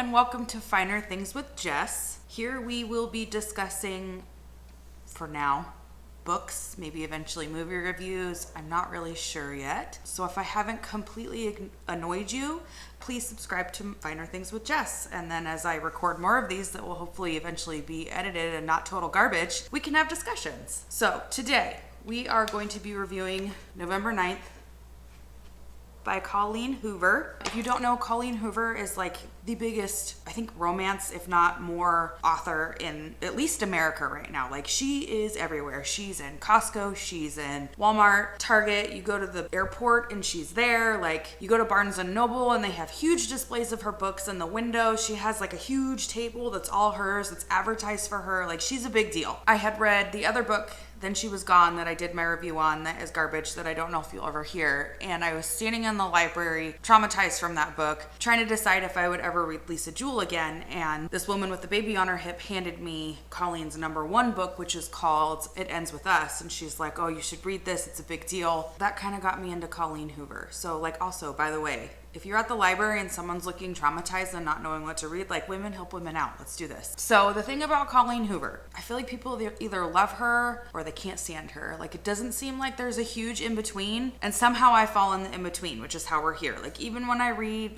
and welcome to Finer Things with Jess. Here we will be discussing, for now, books, maybe eventually movie reviews. I'm not really sure yet. So if I haven't completely annoyed you, please subscribe to Finer Things with Jess. And then as I record more of these that will hopefully eventually be edited and not total garbage, we can have discussions. So today we are going to be reviewing November 9th by Colleen Hoover. If you don't know, Colleen Hoover is like the biggest, I think, romance, if not more, author in at least America right now. Like, she is everywhere. She's in Costco, she's in Walmart, Target. You go to the airport and she's there. Like, you go to Barnes and Noble and they have huge displays of her books in the window. She has like a huge table that's all hers, that's advertised for her. Like, she's a big deal. I had read the other book, Then She Was Gone, that I did my review on, that is garbage, that I don't know if you'll ever hear. And I was standing in the library, traumatized from that book, trying to decide if I would ever read Lisa Jewell again. And this woman with the baby on her hip handed me Colleen's #1 book, which is called It Ends With Us. And she's like, oh, you should read this. It's a big deal. That kind of got me into Colleen Hoover. So, like, also, by the way, if you're at the library and someone's looking traumatized and not knowing what to read, like, women help women out. Let's do this. So the thing about Colleen Hoover, I feel like people either love her or they can't stand her. Like, it doesn't seem like there's a huge in-between. And somehow I fall in the in-between, which is how we're here. Like, even when I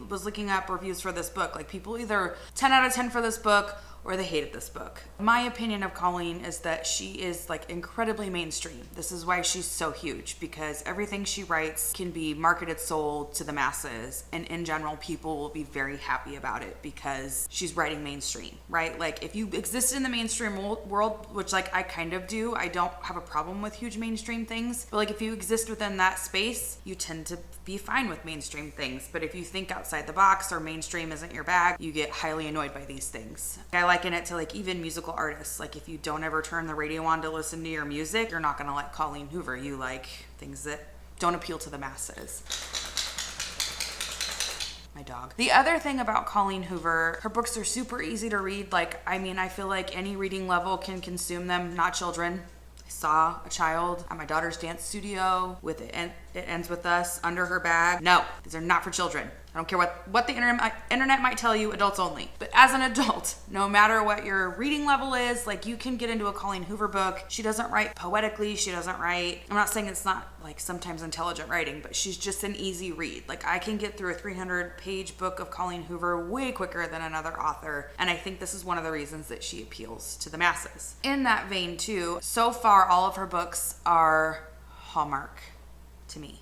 was looking up reviews for this book, like, people either 10 out of 10 for this book or they hated this book. My opinion of Colleen is that she is like incredibly mainstream. This is why she's so huge, because everything she writes can be marketed, sold to the masses, and in general, people will be very happy about it because she's writing mainstream, right? Like, if you exist in the mainstream world, which like I kind of do, I don't have a problem with huge mainstream things, but like if you exist within that space, you tend to be fine with mainstream things. But if you think outside the box or mainstream isn't your bag, you get highly annoyed by these things. I liken it to like even musical artists. Like, if you don't ever turn the radio on to listen to your music, you're not gonna like Colleen Hoover. You like things that don't appeal to the masses. My dog. The other thing about Colleen Hoover, her books are super easy to read. Like, I mean, I feel like any reading level can consume them, not children. I saw a child at my daughter's dance studio with It Ends With Us under her bag. No, these are not for children. I don't care what the internet might tell you, adults only. But as an adult, no matter what your reading level is, like, you can get into a Colleen Hoover book. She doesn't write poetically. She doesn't write, I'm not saying it's not like sometimes intelligent writing, but she's just an easy read. Like, I can get through a 300-page book of Colleen Hoover way quicker than another author. And I think this is one of the reasons that she appeals to the masses. In that vein too, so far all of her books are Hallmark to me.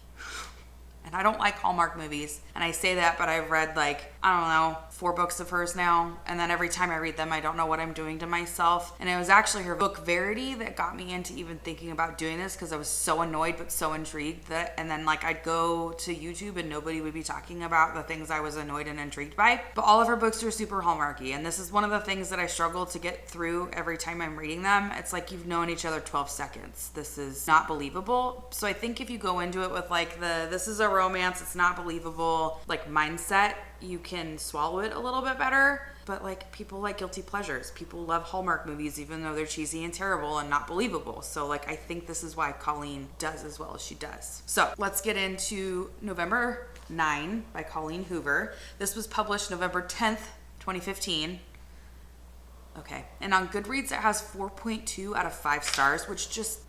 And I don't like Hallmark movies. And I say that, but I've read like, I don't know, 4 books of hers now. And then every time I read them, I don't know what I'm doing to myself. And it was actually her book Verity that got me into even thinking about doing this, because I was so annoyed but so intrigued that, and then like I'd go to YouTube and nobody would be talking about the things I was annoyed and intrigued by. But all of her books are super Hallmarky. And this is one of the things that I struggle to get through every time I'm reading them. It's like you've known each other 12 seconds. This is not believable. So I think if you go into it with like this is a romance, it's not believable, like mindset, you can swallow it a little bit better. But like, people like guilty pleasures. People love Hallmark movies even though they're cheesy and terrible and not believable. So like, I think this is why Colleen does as well as she does. So let's get into November 9 by Colleen Hoover. This was published November 10th, 2015. Okay, and on Goodreads it has 4.2 out of 5 stars, which just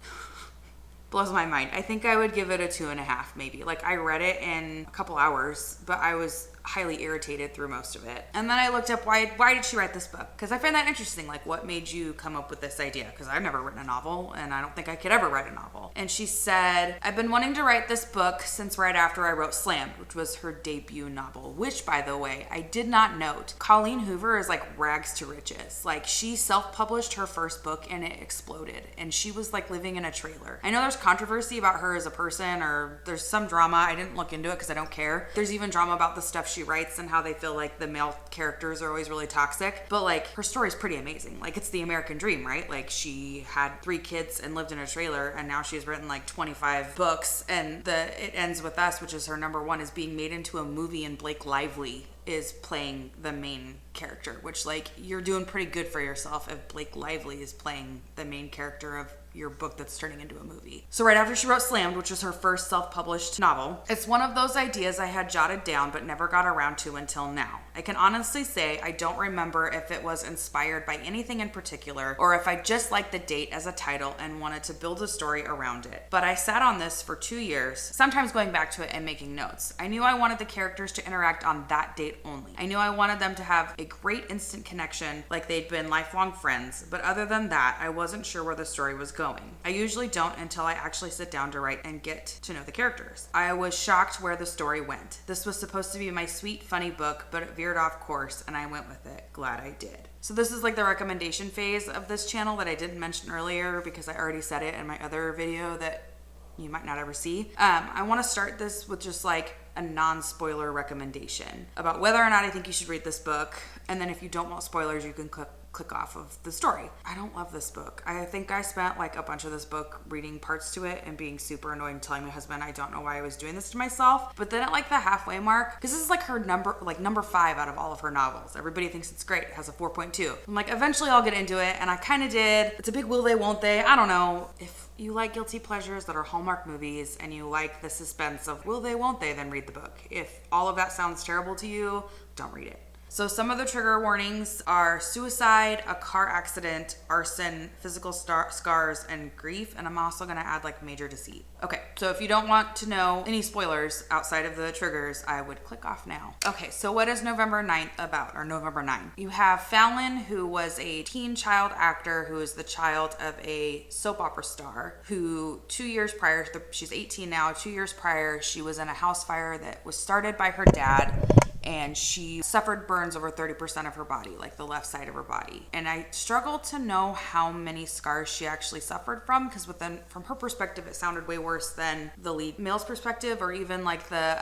blows my mind. I think I would give it a 2.5 maybe. Like, I read it in a couple hours, but I was highly irritated through most of it. And then I looked up why did she write this book? Because I find that interesting. Like, what made you come up with this idea? Because I've never written a novel, and I don't think I could ever write a novel. And she said, I've been wanting to write this book since right after I wrote Slammed, which was her debut novel, which, by the way, I did not note. Colleen Hoover is like rags to riches. Like, she self-published her first book and it exploded, and she was like living in a trailer. I know there's controversy about her as a person, or there's some drama. I didn't look into it because I don't care. There's even drama about the stuff she writes and how they feel like the male characters are always really toxic. But like, her story's pretty amazing. Like, it's the American dream, right? Like, she had 3 kids and lived in a trailer, and now she's written like 25 books. And It Ends With Us, which is her #1, is being made into a movie, and Blake Lively is playing the main character, which like you're doing pretty good for yourself if Blake Lively is playing the main character of your book that's turning into a movie. So right after she wrote Slammed, which was her first self-published novel, it's one of those ideas I had jotted down but never got around to until now. I can honestly say I don't remember if it was inspired by anything in particular or if I just liked the date as a title and wanted to build a story around it. But I sat on this for 2 years, sometimes going back to it and making notes. I knew I wanted the characters to interact on that date only. I knew I wanted them to have a great instant connection like they'd been lifelong friends, but other than that, I wasn't sure where the story was going. I usually don't until I actually sit down to write and get to know the characters. I was shocked where the story went. This was supposed to be my sweet, funny book, but it veered off course and I went with it. Glad I did. So this is like the recommendation phase of this channel that I didn't mention earlier because I already said it in my other video that you might not ever see. I want to start this with just like a non-spoiler recommendation about whether or not I think you should read this book. And then if you don't want spoilers, you can click off of the story. I don't love this book. I think I spent like a bunch of this book reading parts to it and being super annoyed and telling my husband I don't know why I was doing this to myself. But then at like the halfway mark, because this is like her number 5 out of all of her novels. Everybody thinks it's great. It has a 4.2. I'm like, eventually I'll get into it, and I kind of did. It's a big will they, won't they? I don't know. If you like guilty pleasures that are Hallmark movies and you like the suspense of will they, won't they, then read the book. If all of that sounds terrible to you, don't read it. So some of the trigger warnings are suicide, a car accident, arson, physical scars, and grief. And I'm also going to add like major deceit. Okay, so if you don't want to know any spoilers outside of the triggers, I would click off now. Okay, so what is November 9th about, or November 9? You have Fallon, who was a teen child actor who is the child of a soap opera star who 2 years prior, she's 18 now, 2 years prior, she was in a house fire that was started by her dad. And she suffered burns over 30% of her body, like the left side of her body. And I struggled to know how many scars she actually suffered from, because from her perspective, it sounded way worse than the lead male's perspective, or even like the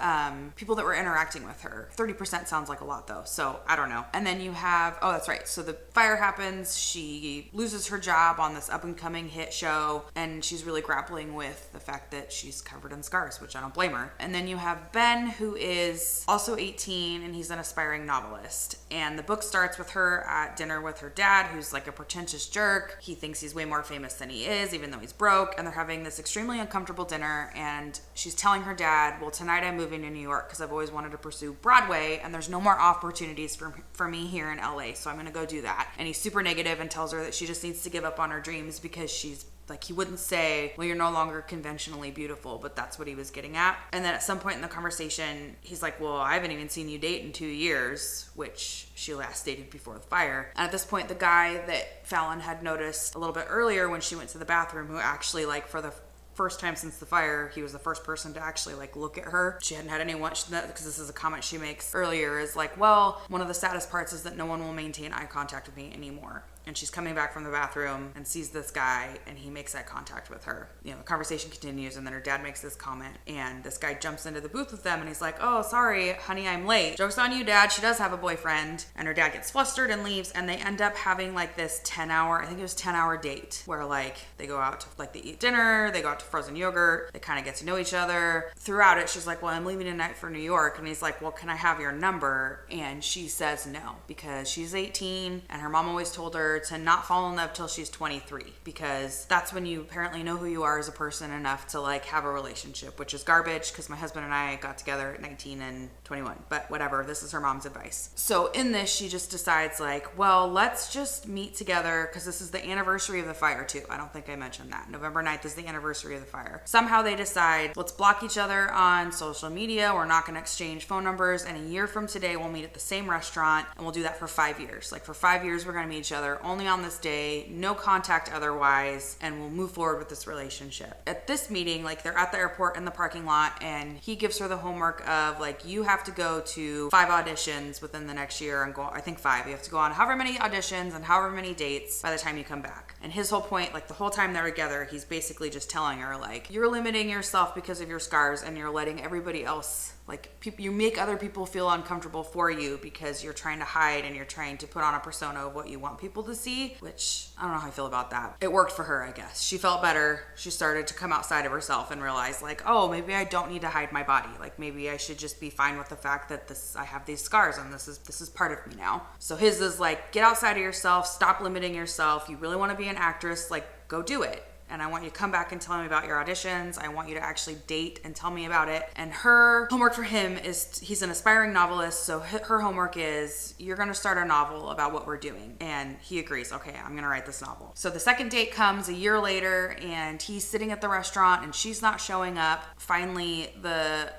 people that were interacting with her. 30% sounds like a lot though, so I don't know. And then you have, oh, that's right. So the fire happens, she loses her job on this up and coming hit show, and she's really grappling with the fact that she's covered in scars, which I don't blame her. And then you have Ben, who is also 18, and he's an aspiring novelist. And the book starts with her at dinner with her dad, who's like a pretentious jerk. He thinks he's way more famous than he is, even though he's broke. And they're having this extremely uncomfortable dinner. And she's telling her dad, well, tonight I'm moving to New York because I've always wanted to pursue Broadway, and there's no more opportunities for me here in LA. So I'm going to go do that. And he's super negative and tells her that she just needs to give up on her dreams because she's like, he wouldn't say, well, you're no longer conventionally beautiful, but that's what he was getting at. And then at some point in the conversation, he's like, well, I haven't even seen you date in 2 years, which she last dated before the fire. And at this point, the guy that Fallon had noticed a little bit earlier when she went to the bathroom, who actually, like, for the first time since the fire, he was the first person to actually like look at her. She hadn't had anyone, because this is a comment she makes earlier, is like, well, one of the saddest parts is that no one will maintain eye contact with me anymore. And she's coming back from the bathroom and sees this guy, and he makes eye contact with her. You know, the conversation continues, and then her dad makes this comment, and this guy jumps into the booth with them, and he's like, oh, sorry, honey, I'm late. Joke's on you, Dad. She does have a boyfriend. And her dad gets flustered and leaves, and they end up having like this 10-hour date where like they go out to like they eat dinner, they go out to frozen yogurt, they kind of get to know each other. Throughout it, she's like, well, I'm leaving tonight for New York. And he's like, well, can I have your number? And she says no, because she's 18, and her mom always told her to not fall in love till she's 23, because that's when you apparently know who you are as a person enough to like have a relationship, which is garbage because my husband and I got together at 19 and 21, but whatever, this is her mom's advice. So in this, she just decides like, well, let's just meet together, because this is the anniversary of the fire too. I don't think I mentioned that. November 9th is the anniversary of the fire. Somehow they decide, let's block each other on social media. We're not going to exchange phone numbers, and a year from today we'll meet at the same restaurant, and we'll do that for 5 years. Like for 5 years we're going to meet each other only on this day, no contact otherwise, and we'll move forward with this relationship. At this meeting, like they're at the airport in the parking lot, and he gives her the homework of like, you have to go to 5 auditions within the next year, and go, I think 5, you have to go on however many auditions and however many dates by the time you come back. And his whole point, like the whole time they're together, he's basically just telling her like, you're limiting yourself because of your scars, and you're letting everybody else Like you make other people feel uncomfortable for you because you're trying to hide and you're trying to put on a persona of what you want people to see, which I don't know how I feel about that. It worked for her, I guess. She felt better. She started to come outside of herself and realize like, oh, maybe I don't need to hide my body. Like maybe I should just be fine with the fact that I have these scars and this is part of me now. So his is like, get outside of yourself, stop limiting yourself. You really want to be an actress, like go do it. And I want you to come back and tell me about your auditions. I want you to actually date and tell me about it. And her homework for him is, he's an aspiring novelist, so her homework is, you're gonna start a novel about what we're doing. And he agrees, okay, I'm gonna write this novel. So the second date comes a year later, and he's sitting at the restaurant and she's not showing up. Finally, the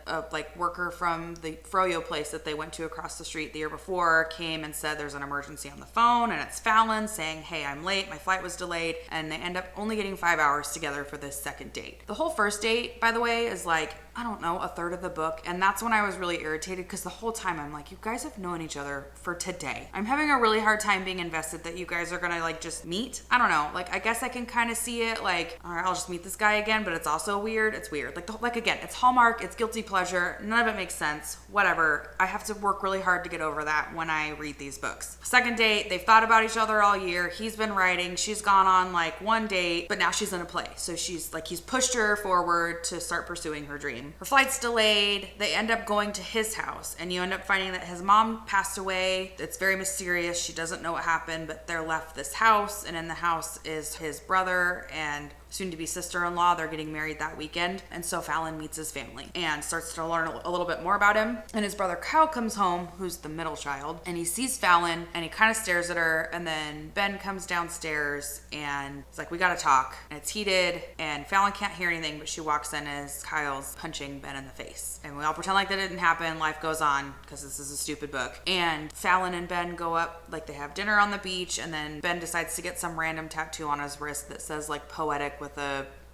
worker from the froyo place that they went to across the street the year before came and said there's an emergency on the phone, and it's Fallon saying, hey, I'm late, my flight was delayed, and they end up only getting 5 hours together for this second date. The whole first date, by the way, is like, I don't know, a third of the book. And that's when I was really irritated because the whole time I'm like, you guys have known each other for today. I'm having a really hard time being invested that you guys are gonna like just meet. I don't know. Like, I guess I can kind of see it like, all right, I'll just meet this guy again, but it's also weird. It's weird. Like again, it's Hallmark, it's guilty pleasure. None of it makes sense. Whatever. I have to work really hard to get over that when I read these books. Second date, they've thought about each other all year. He's been writing. She's gone on like one date, but now she's in a play. So she's like, he's pushed her forward to start pursuing her dream. Her flight's delayed. They end up going to his house, and you end up finding that his mom passed away. It's very mysterious. She doesn't know what happened, but they're left this house, and in the house is his brother and soon-to-be sister-in-law. They're getting married that weekend. And so Fallon meets his family and starts to learn a little bit more about him. And his brother Kyle comes home, who's the middle child, and he sees Fallon and he kind of stares at her. And then Ben comes downstairs and it's like, we gotta talk. And it's heated and Fallon can't hear anything, but she walks in as Kyle's punching Ben in the face. And we all pretend like that didn't happen. Life goes on because this is a stupid book. And Fallon and Ben go up, like they have dinner on the beach, and then Ben decides to get some random tattoo on his wrist that says like poetic with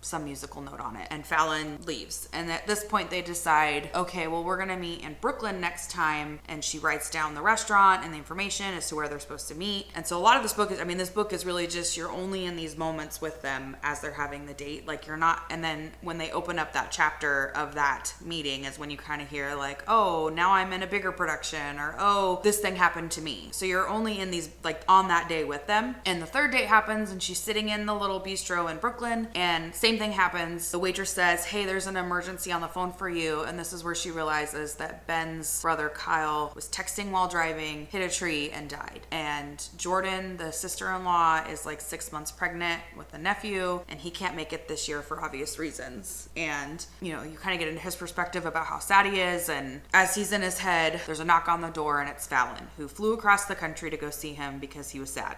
some musical note on it, and Fallon leaves. And at this point they decide, okay, well, we're gonna meet in Brooklyn next time, and she writes down the restaurant and the information as to where they're supposed to meet. And so a lot of this book is, this book is really just, you're only in these moments with them as they're having the date, like you're not, and then when they open up that chapter of that meeting is when you kind of hear like, oh, now I'm in a bigger production, or oh, this thing happened to me. So you're only in these, like, on that day with them. And the third date happens and she's sitting in the little bistro in Brooklyn, and same thing happens. The waitress says, hey, there's an emergency on the phone for you. And this is where she realizes that Ben's brother Kyle was texting while driving, hit a tree, and died. And Jordan, the sister-in-law, is like 6 months pregnant with a nephew, and he can't make it this year for obvious reasons. And you kind of get into his perspective about how sad he is. And as he's in his head, there's a knock on the door, and it's Fallon, who flew across the country to go see him because he was sad.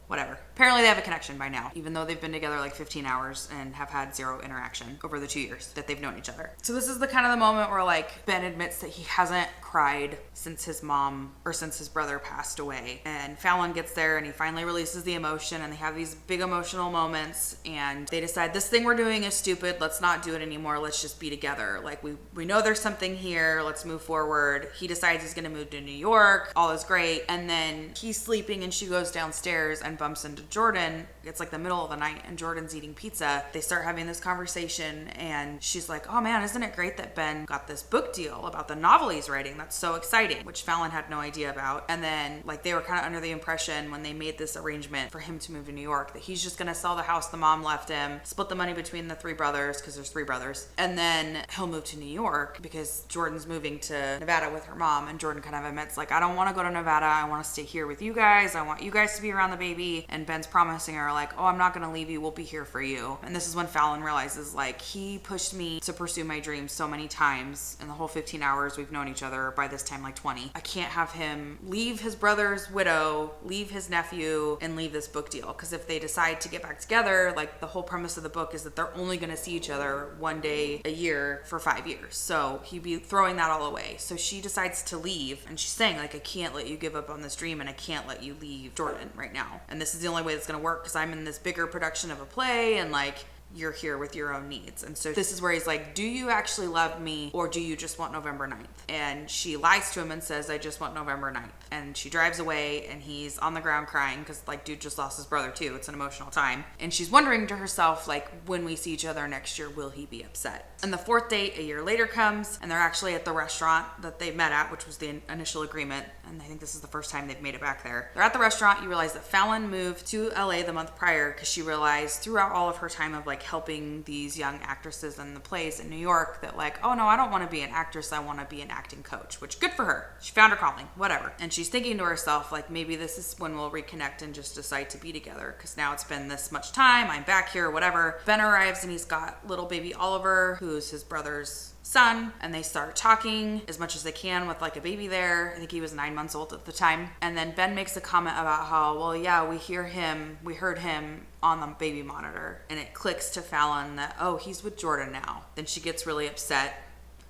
Whatever. Apparently they have a connection by now, even though they've been together like 15 hours and have had zero interaction over the 2 years that they've known each other. So this is the kind of the moment where like Ben admits that he hasn't cried since his mom or since his brother passed away. And Fallon gets there and he finally releases the emotion, and they have these big emotional moments, and they decide this thing we're doing is stupid. Let's not do it anymore. Let's just be together. Like we know there's something here. Let's move forward. He decides he's going to move to New York. All is great. And then he's sleeping and she goes downstairs and bumps into Jordan. It's like the middle of the night and Jordan's eating pizza. They start having this conversation and she's like, oh man, isn't it great that Ben got this book deal about the novel he's writing? That's so exciting, which Fallon had no idea about. And then like they were kind of under the impression when they made this arrangement for him to move to New York that he's just going to sell the house the mom left him, split the money between the three brothers, because there's three brothers, and then he'll move to New York because Jordan's moving to Nevada with her mom. And Jordan kind of admits like, I don't want to go to Nevada. I want to stay here with you guys. I want you guys to be around the baby. And Ben's promising her like, oh, I'm not going to leave you. We'll be here for you. And this is when Fallon realizes like, he pushed me to pursue my dreams so many times in the whole 15 hours we've known each other, by this time like 20. I can't have him leave his brother's widow, leave his nephew, and leave this book deal. Because if they decide to get back together, like the whole premise of the book is that they're only going to see each other one day a year for 5 years. So he'd be throwing that all away. So she decides to leave, and she's saying like, I can't let you give up on this dream, and I can't let you leave Jordan right now. And this is the only way that's going to work because I'm in this bigger production of a play, and like, you're here with your own needs. And so this is where he's like, do you actually love me, or do you just want November 9th? And she lies to him and says, I just want November 9th. And she drives away, and he's on the ground crying because, like, dude just lost his brother too. It's an emotional time. And she's wondering to herself, like, when we see each other next year, will he be upset? And the fourth date a year later comes, and they're actually at the restaurant that they met at, which was the initial agreement. And I think this is the first time they've made it back there. They're at the restaurant. You realize that Fallon moved to LA the month prior because she realized throughout all of her time of, like, helping these young actresses in the plays in New York that, like, oh no, I don't want to be an actress, I want to be an acting coach, which good for her. She found her calling, whatever. And she's thinking to herself, like, maybe this is when we'll reconnect and just decide to be together, because now it's been this much time, I'm back here, whatever. Ben arrives and he's got little baby Oliver, who's his brother's son, and they start talking as much as they can with, like, a baby there. I think he was 9 months old at the time. And then Ben makes a comment about how, well, yeah, we heard him on the baby monitor. And it clicks to Fallon that, oh, he's with Jordan now. Then she gets really upset.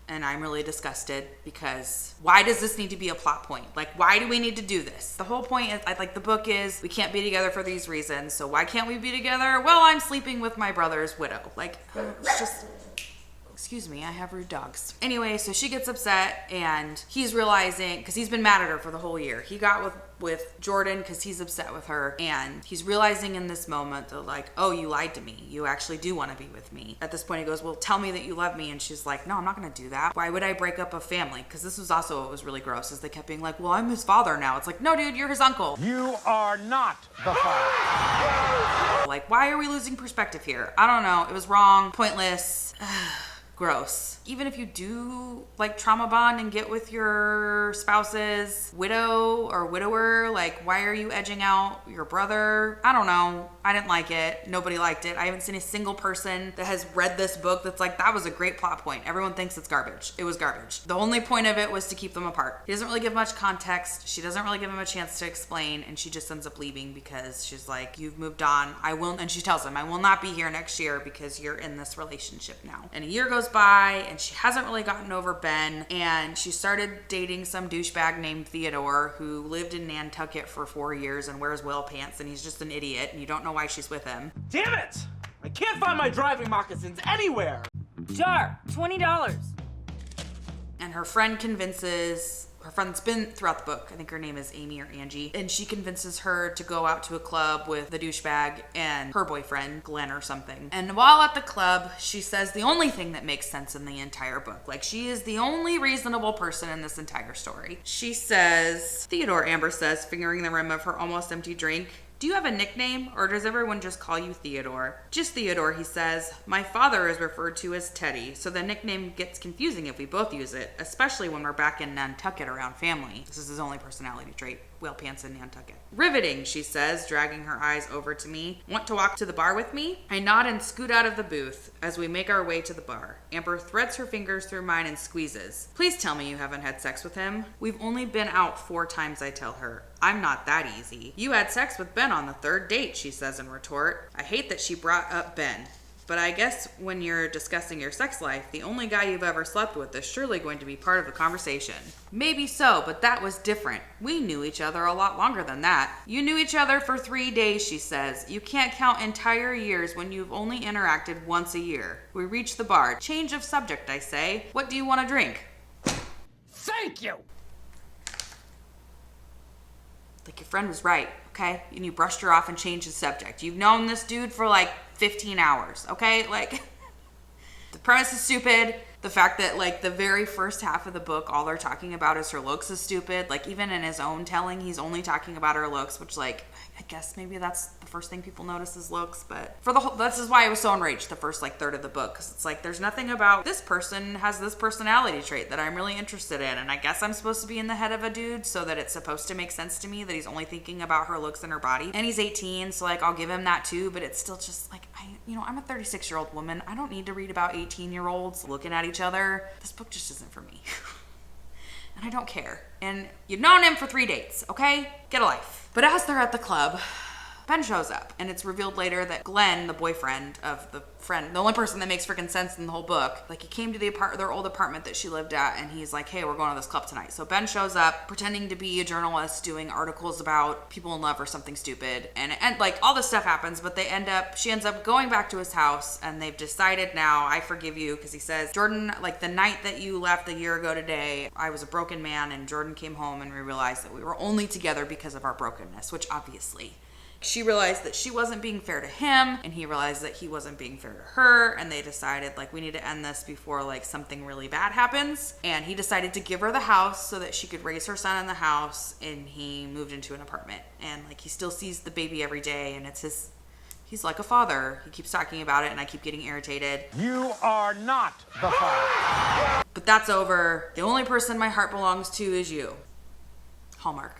And I'm really disgusted, because why does this need to be a plot point? Like, why do we need to do this? The whole point is, like, the book is, we can't be together for these reasons. So why can't we be together? Well, I'm sleeping with my brother's widow. Like, it's just... Excuse me, I have rude dogs. Anyway, so she gets upset, and he's realizing, because he's been mad at her for the whole year. He got with Jordan because he's upset with her, and he's realizing in this moment that, like, oh, you lied to me. You actually do want to be with me. At this point, he goes, well, tell me that you love me. And she's like, no, I'm not going to do that. Why would I break up a family? Because this was also what was really gross, is they kept being like, well, I'm his father now. It's like, no, dude, you're his uncle. You are not the father. Like, why are we losing perspective here? I don't know. It was wrong, pointless. Gross. Even if you do, like, trauma bond and get with your spouse's widow or widower, like, why are you edging out your brother? I don't know. I didn't like it. Nobody liked it. I haven't seen a single person that has read this book that's like, that was a great plot point. Everyone thinks it's garbage. It was garbage. The only point of it was to keep them apart. He doesn't really give much context. She doesn't really give him a chance to explain, and she just ends up leaving because she's like, you've moved on. And she tells him, I will not be here next year because you're in this relationship now. And a year goes by, and she hasn't really gotten over Ben, and she started dating some douchebag named Theodore, who lived in Nantucket for 4 years and wears whale pants, and he's just an idiot, and you don't know why she's with him. Damn it! I can't find my driving moccasins anywhere! Jar, $20. And her friend's been throughout the book. I think her name is Amy or Angie. And she convinces her to go out to a club with the douchebag and her boyfriend, Glenn or something. And while at the club, she says the only thing that makes sense in the entire book. Like, she is the only reasonable person in this entire story. She says, Theodore, Amber says, fingering the rim of her almost empty drink, do you have a nickname, or does everyone just call you Theodore? Just Theodore, he says. My father is referred to as Teddy, so the nickname gets confusing if we both use it, especially when we're back in Nantucket around family. This is his only personality trait. Whale pants in Nantucket. Riveting, she says, dragging her eyes over to me. Want to walk to the bar with me? I nod and scoot out of the booth as we make our way to the bar. Amber threads her fingers through mine and squeezes. Please tell me you haven't had sex with him. We've only been out 4 times, I tell her. I'm not that easy. You had sex with Ben on the 3rd date, she says in retort. I hate that she brought up Ben. But I guess when you're discussing your sex life, the only guy you've ever slept with is surely going to be part of the conversation. Maybe so, but that was different. We knew each other a lot longer than that. You knew each other for 3 days, she says. You can't count entire years when you've only interacted once a year. We reach the bar. Change of subject, I say. What do you want to drink? Thank you! Like, your friend was right, okay? And you brushed her off and changed the subject. You've known this dude for like 15 hours, okay? Like, the premise is stupid. The fact that, like, the very first half of the book, all they're talking about is her looks is stupid. Like, even in his own telling, he's only talking about her looks, which, like, I guess maybe that's the first thing people notice is looks. But for the whole, this is why I was so enraged the first, like, third of the book. Because it's like, there's nothing about this person has this personality trait that I'm really interested in. And I guess I'm supposed to be in the head of a dude so that it's supposed to make sense to me that he's only thinking about her looks and her body. And he's 18, so, like, I'll give him that too. But it's still just, like, I'm a 36-year-old woman. I don't need to read about 18-year-olds looking at each other. This book just isn't for me. And I don't care. And you've known him for 3 dates, okay? Get a life. But as they're at the club, Ben shows up, and it's revealed later that Glenn, the boyfriend of the friend, the only person that makes freaking sense in the whole book, like he came to their old apartment that she lived at, and he's like, hey, we're going to this club tonight. So Ben shows up pretending to be a journalist doing articles about people in love or something stupid, and like all this stuff happens, but she ends up going back to his house, and they've decided now, I forgive you, because he says, Jordan, like the night that you left a year ago today, I was a broken man, and Jordan came home, and we realized that we were only together because of our brokenness, which obviously she realized that she wasn't being fair to him, and he realized that he wasn't being fair to her, and they decided, like, we need to end this before, like, something really bad happens. And he decided to give her the house so that she could raise her son in the house, and he moved into an apartment. And, like, he still sees the baby every day, and he's like a father. He keeps talking about it, and I keep getting irritated. You are not the father. But that's over. The only person my heart belongs to is you. Hallmark.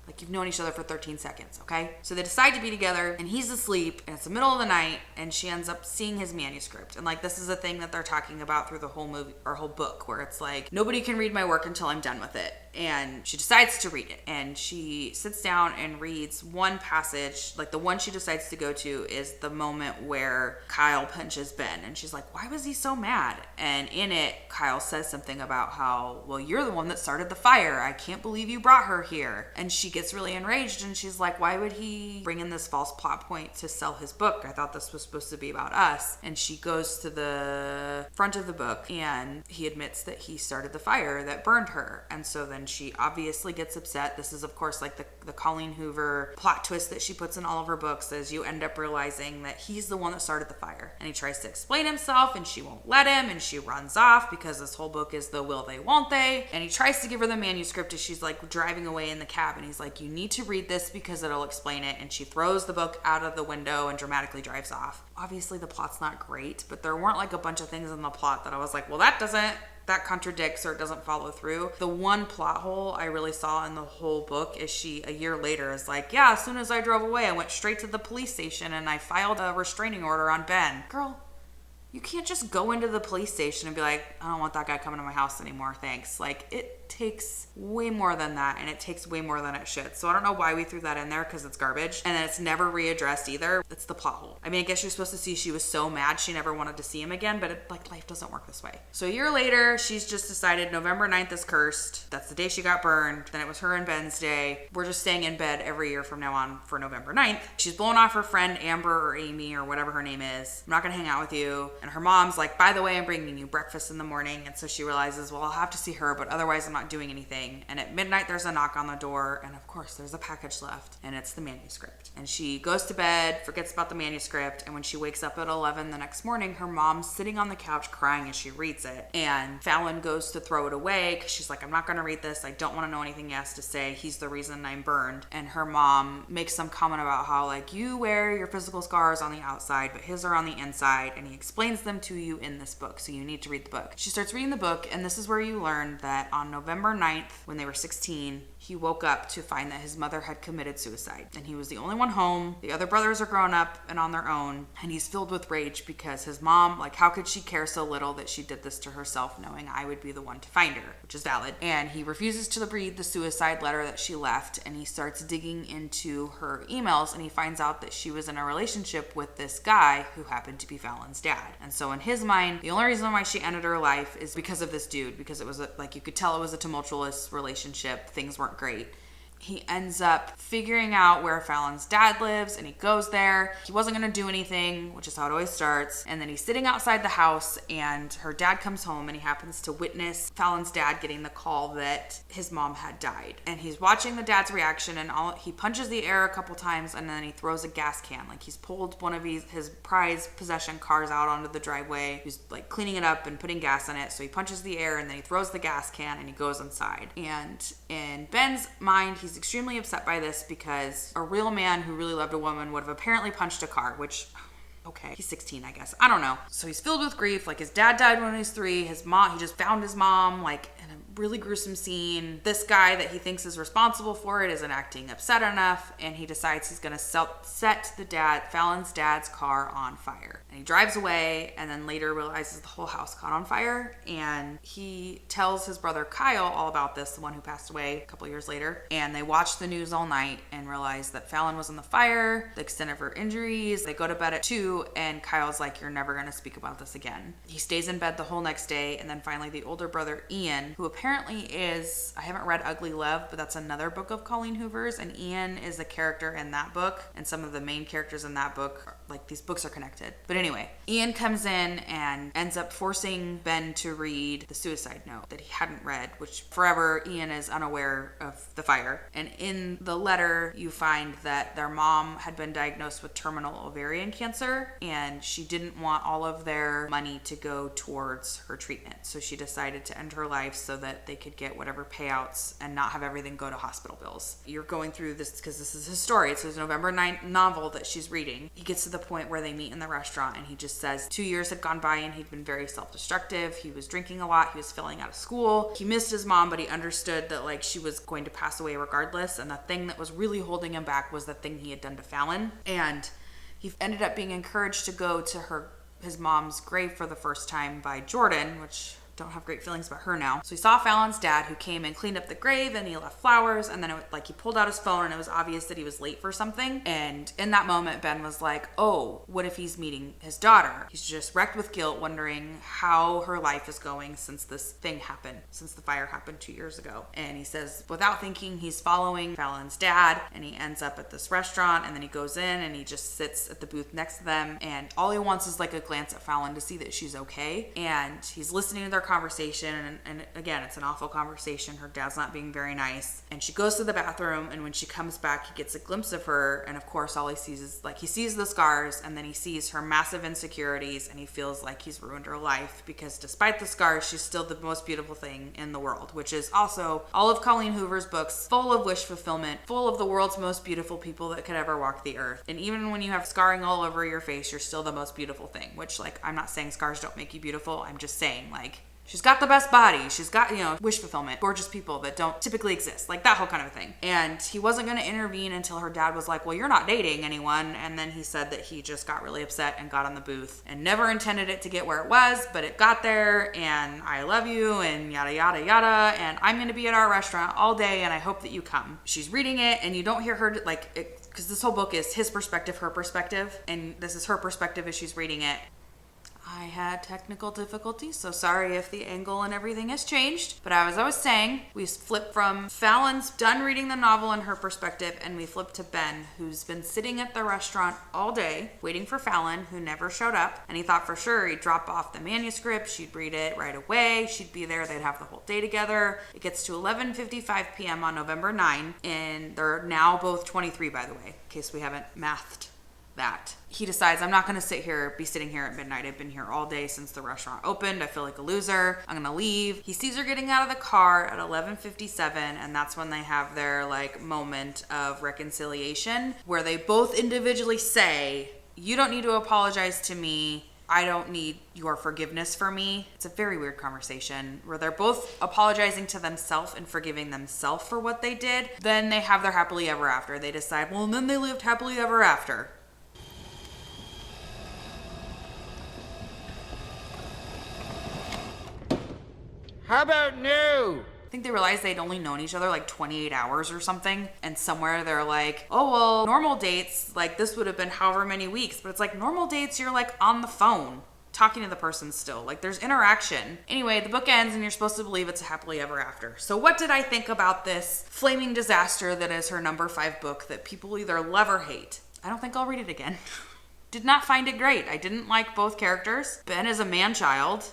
Like, you've known each other for 13 seconds, okay? So they decide to be together, and he's asleep, and it's the middle of the night, and she ends up seeing his manuscript. And, like, this is a thing that they're talking about through the whole movie, or whole book, where it's like, nobody can read my work until I'm done with it. And she decides to read it, and she sits down and reads one passage. Like, the one she decides to go to is the moment where Kyle punches Ben, and she's like, why was he so mad? And in it, Kyle says something about how, well, you're the one that started the fire. I can't believe you brought her here. And she gets really enraged, and she's like, why would he bring in this false plot point to sell his book? I thought this was supposed to be about us. And she goes to the front of the book, and he admits that he started the fire that burned her. And so then she obviously gets upset. This is, of course, like the Colleen Hoover plot twist that she puts in all of her books, is you end up realizing that he's the one that started the fire. And he tries to explain himself, and she won't let him, and she runs off because this whole book is the will they, won't they. And he tries to give her the manuscript as she's like driving away in the cab, and he's like, you need to read this because it'll explain it. And she throws the book out of the window and dramatically drives off. Obviously the plot's not great, but there weren't like a bunch of things in the plot that I was like, well, that contradicts or it doesn't follow through. The one plot hole I really saw in the whole book is she, a year later, is like, yeah, as soon as I drove away, I went straight to the police station and I filed a restraining order on Ben. Girl, you can't just go into the police station and be like, I don't want that guy coming to my house anymore, thanks. Like, it takes way more than that, and it takes way more than it should. So I don't know why we threw that in there, because it's garbage, and then it's never readdressed either. It's the plot hole. I mean, I guess you're supposed to see she was so mad she never wanted to see him again, but like, life doesn't work this way. So a year later, she's just decided November 9th is cursed. That's the day she got burned. Then it was her and Ben's day. We're just staying in bed every year from now on for November 9th. She's blowing off her friend Amber or Amy or whatever her name is. I'm not gonna hang out with you. And her mom's like, by the way, I'm bringing you breakfast in the morning. And so she realizes, well, I'll have to see her, but otherwise I'm not doing anything. And at midnight, there's a knock on the door, and of course, there's a package left, and it's the manuscript. And she goes to bed, forgets about the manuscript, and when she wakes up at 11 the next morning, her mom's sitting on the couch crying as she reads it. And Fallon goes to throw it away, because she's like, I'm not going to read this. I don't want to know anything he has to say. He's the reason I'm burned. And her mom makes some comment about how, like, you wear your physical scars on the outside, but his are on the inside, and he explains them to you in this book, so you need to read the book. She starts reading the book, and this is where you learn that on November 9th, when they were 16, he woke up to find that his mother had committed suicide, and he was the only one home. The other brothers are grown up and on their own, and he's filled with rage because his mom, like, how could she care so little that she did this to herself, knowing I would be the one to find her, which is valid. And he refuses to read the suicide letter that she left, and he starts digging into her emails, and he finds out that she was in a relationship with this guy who happened to be Fallon's dad. And so in his mind, the only reason why she ended her life is because of this dude, because it was like, you could tell it was a tumultuous relationship. Things weren't great. He ends up figuring out where Fallon's dad lives, and he goes there. He wasn't going to do anything, which is how it always starts. And then he's sitting outside the house, and her dad comes home, and he happens to witness Fallon's dad getting the call that his mom had died. And he's watching the dad's reaction, and he punches the air a couple times, and then he throws a gas can. Like, he's pulled one of his prized possession cars out onto the driveway. He's like cleaning it up and putting gas in it. So he punches the air, and then he throws the gas can, and he goes inside. And in Ben's mind, he's extremely upset by this because a real man who really loved a woman would have apparently punched a car, which, okay, he's 16, I guess. I don't know. So he's filled with grief. Like, his dad died when he was 3. His mom, he just found his mom, like, in a really gruesome scene. This guy that he thinks is responsible for it isn't acting upset enough, and he decides he's going to set Fallon's dad's car on fire. And he drives away, and then later realizes the whole house caught on fire, and he tells his brother Kyle all about this, the one who passed away a couple years later, and they watch the news all night and realize that Fallon was in the fire, the extent of her injuries. They go to bed at 2, and Kyle's like, you're never going to speak about this again. He stays in bed the whole next day, and then finally the older brother Ian, who apparently is, I haven't read Ugly Love, but that's another book of Colleen Hoover's, and Ian is a character in that book, and some of the main characters in that book, like, these books are connected. But anyway, Ian comes in and ends up forcing Ben to read the suicide note that he hadn't read, which forever Ian is unaware of the fire. And in the letter, you find that their mom had been diagnosed with terminal ovarian cancer, and she didn't want all of their money to go towards her treatment. So she decided to end her life so that they could get whatever payouts and not have everything go to hospital bills. You're going through this because this is his story. It's his November 9th novel that she's reading. He gets to the point where they meet in the restaurant, and he just says 2 years had gone by and he'd been very self-destructive. He was drinking a lot. He was failing out of school. He missed his mom, but he understood that, like, she was going to pass away regardless. And the thing that was really holding him back was the thing he had done to Fallon. And he ended up being encouraged to go to his mom's grave for the first time by Jordan, which don't have great feelings about her now. So he saw Fallon's dad, who came and cleaned up the grave, and he left flowers, and then he pulled out his phone, and it was obvious that he was late for something. And in that moment, Ben was like, oh, what if he's meeting his daughter? He's just wrecked with guilt, wondering how her life is going since this thing happened, since the fire happened 2 years ago. And he says, without thinking, he's following Fallon's dad, and he ends up at this restaurant, and then he goes in, and he just sits at the booth next to them, and all he wants is like a glance at Fallon to see that she's okay. And he's listening to their conversation, and again, it's an awful conversation. Her dad's not being very nice, and she goes to the bathroom, and when she comes back, he gets a glimpse of her, and of course all he sees is, he sees the scars, and then he sees her massive insecurities, and he feels like he's ruined her life, because despite the scars, she's still the most beautiful thing in the world, which is also all of Colleen Hoover's books, full of wish fulfillment, full of the world's most beautiful people that could ever walk the earth. And even when you have scarring all over your face, you're still the most beautiful thing, which, I'm not saying scars don't make you beautiful. I'm just saying, she's got the best body. She's got, wish fulfillment, gorgeous people that don't typically exist, that whole kind of thing. And he wasn't going to intervene until her dad was like, well, you're not dating anyone. And then he said that he just got really upset and got on the booth and never intended it to get where it was, but it got there, and I love you, and yada, yada, yada. And I'm going to be at our restaurant all day, and I hope that you come. She's reading it, and you don't hear her, because this whole book is his perspective, her perspective, and this is her perspective as she's reading it. I had technical difficulties, so sorry if the angle and everything has changed. But as I was saying, we flip from Fallon's done reading the novel and her perspective, and we flip to Ben, who's been sitting at the restaurant all day, waiting for Fallon, who never showed up. And he thought for sure he'd drop off the manuscript, she'd read it right away, she'd be there, they'd have the whole day together. It gets to 11:55 p.m. on November 9, and they're now both 23, by the way, in case we haven't mathed that. He decides, I'm not going to be sitting here at midnight. I've been here all day since the restaurant opened. I feel like a loser. I'm going to leave. He sees her getting out of the car at 11:57, and that's when they have their moment of reconciliation, where they both individually say, you don't need to apologize to me. I don't need your forgiveness for me. It's a very weird conversation where they're both apologizing to themselves and forgiving themselves for what they did. Then they have their happily ever after. They decide, well, and then they lived happily ever after. How about new? I think they realized they'd only known each other 28 hours or something. And somewhere they're like, oh, well, normal dates, this would have been however many weeks. But it's normal dates, you're on the phone talking to the person still. There's interaction. Anyway, the book ends and you're supposed to believe it's a happily ever after. So what did I think about this flaming disaster that is her number 5 book that people either love or hate? I don't think I'll read it again. Did not find it great. I didn't like both characters. Ben is a man-child.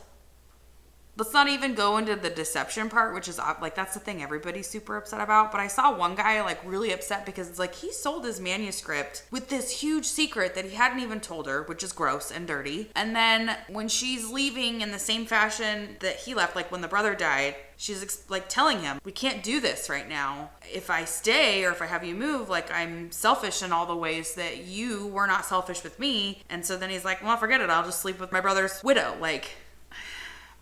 Let's not even go into the deception part, which is that's the thing everybody's super upset about. But I saw one guy really upset because it's he sold his manuscript with this huge secret that he hadn't even told her, which is gross and dirty. And then when she's leaving in the same fashion that he left, when the brother died, she's telling him, we can't do this right now. If I stay or if I have you move, I'm selfish in all the ways that you were not selfish with me. And so then he's like, well, forget it. I'll just sleep with my brother's widow.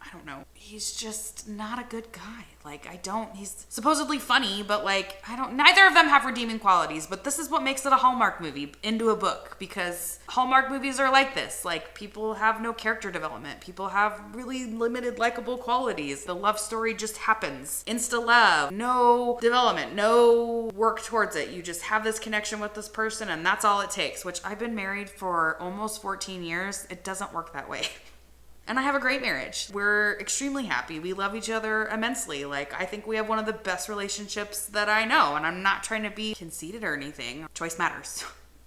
I don't know. He's just not a good guy. Like, he's supposedly funny, but like, neither of them have redeeming qualities, but this is what makes it a Hallmark movie into a book, because Hallmark movies are like this. Like, people have no character development. People have really limited likable qualities. The love story just happens. Insta-love. No development. No work towards it. You just have this connection with this person and that's all it takes, which I've been married for almost 14 years. It doesn't work that way. And I have a great marriage. We're extremely happy. We love each other immensely. Like, I think we have one of the best relationships that I know. And I'm not trying to be conceited or anything. Choice matters.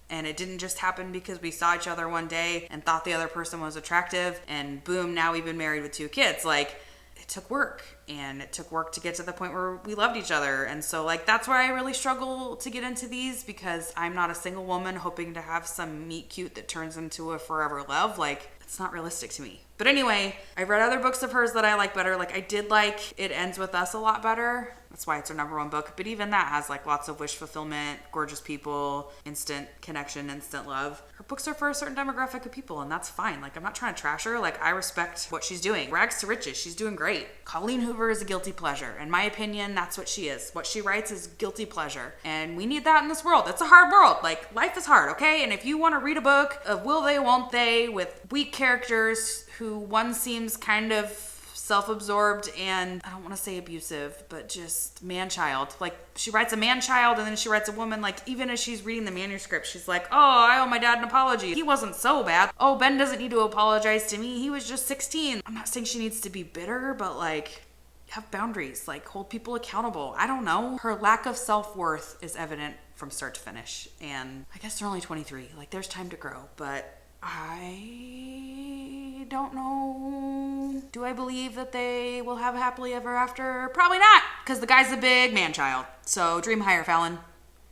And it didn't just happen because we saw each other one day and thought the other person was attractive. And boom, now we've been married with 2 kids. Like, it took work. And it took work to get to the point where we loved each other. And so, like, that's why I really struggle to get into these, because I'm not a single woman hoping to have some meet cute that turns into a forever love. Like, it's not realistic to me. But anyway, I've read other books of hers that I like better. Like, I did like It Ends With Us a lot better. That's why it's her #1 book. But even that has like lots of wish fulfillment, gorgeous people, instant connection, instant love. Her books are for a certain demographic of people, and that's fine. Like, I'm not trying to trash her. Like, I respect what she's doing. Rags to riches, she's doing great. Colleen Hoover is a guilty pleasure. In my opinion, that's what she is. What she writes is guilty pleasure. And we need that in this world. It's a hard world. Like, life is hard, okay? And if you want to read a book of will they, won't they, with weak characters who one seems kind of self-absorbed and, I don't want to say abusive, but just man-child. Like, she writes a man-child and then she writes a woman. Like, even as she's reading the manuscript, she's like, oh, I owe my dad an apology. He wasn't so bad. Oh, Ben doesn't need to apologize to me. He was just 16. I'm not saying she needs to be bitter, but like, have boundaries. Like, hold people accountable. I don't know. Her lack of self-worth is evident from start to finish. And I guess they're only 23. Like, there's time to grow, but I don't know. Do I believe that they will have happily ever after? Probably not, because the guy's a big man-child. So dream higher, Fallon.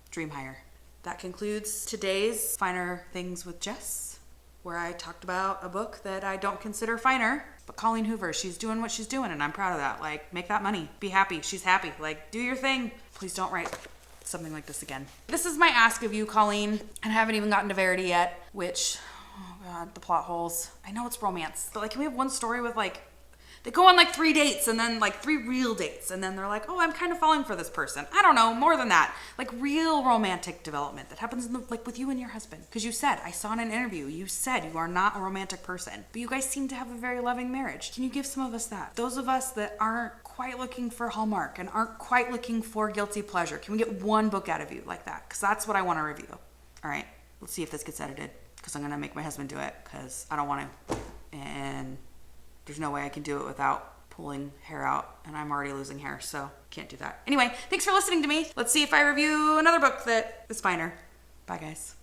Dream higher. That concludes today's Finer Things with Jess, where I talked about a book that I don't consider finer. But Colleen Hoover, she's doing what she's doing, and I'm proud of that. Like, make that money. Be happy. She's happy. Like, do your thing. Please don't write something like this again. This is my ask of you, Colleen, and I haven't even gotten to Verity yet, which... oh God, the plot holes. I know it's romance, but like, can we have one story with like, they go on like 3 dates and then like 3 real dates and then they're like, oh, I'm kind of falling for this person. I don't know, more than that. Like, real romantic development that happens in the, like with you and your husband. Because you said, I saw in an interview, you said you are not a romantic person, but you guys seem to have a very loving marriage. Can you give some of us that? Those of us that aren't quite looking for Hallmark and aren't quite looking for guilty pleasure, can we get one book out of you like that? Because that's what I want to review. All right, let's see if this gets edited, because I'm going to make my husband do it, because I don't want to. And there's no way I can do it without pulling hair out, and I'm already losing hair, so can't do that. Anyway, thanks for listening to me. Let's see if I review another book that is finer. Bye, guys.